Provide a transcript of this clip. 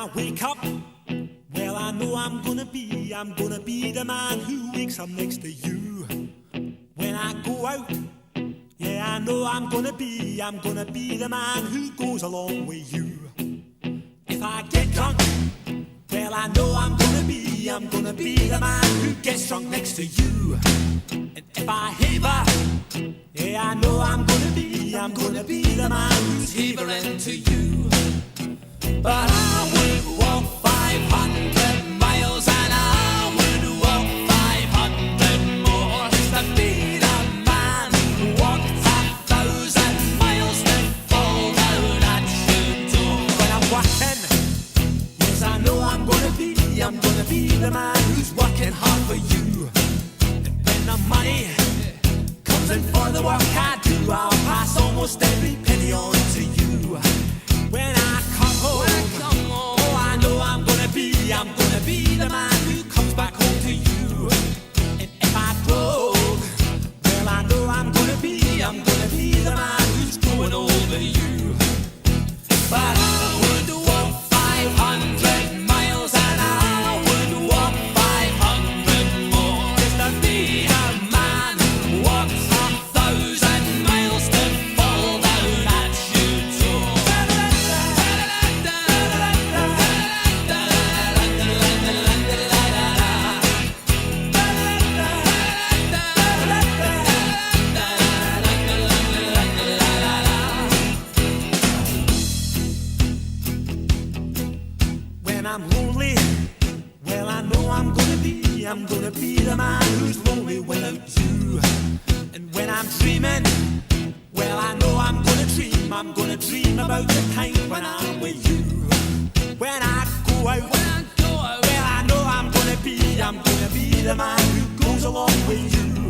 I wake up, well, I know I'm gonna be the man who wakes up next to you. When I go out, yeah, I know I'm gonna be the man who goes along with you. If I get drunk, well, I know I'm gonna be the man who gets drunk next to you. And if I haver, yeah, I know I'm gonna be the man who's havering to you. But I would walk 500 miles and I would walk 500 more just to be the man who walked 1,000 miles to fall down at your door. When I'm working, yes, I know I'm gonna be the man who's working hard for you. And when the money comes in for the work I do, I'll pass almost every penny on to you. When I come home, oh, I know I'm gonna be the man who comes back home to you. And if I drove, well, I know I'm gonna be the man who's growing over you. But I would walk 500 miles and I would walk 500 more just to be the man who walks 1,000 miles to fall down at your door. When I'm lonely, well, I know I'm gonna be the man who's lonely without you. And when I'm dreaming, well, I know I'm gonna dream about the time when I'm with you. When I go out, well, I know I'm gonna be the man who goes along with you.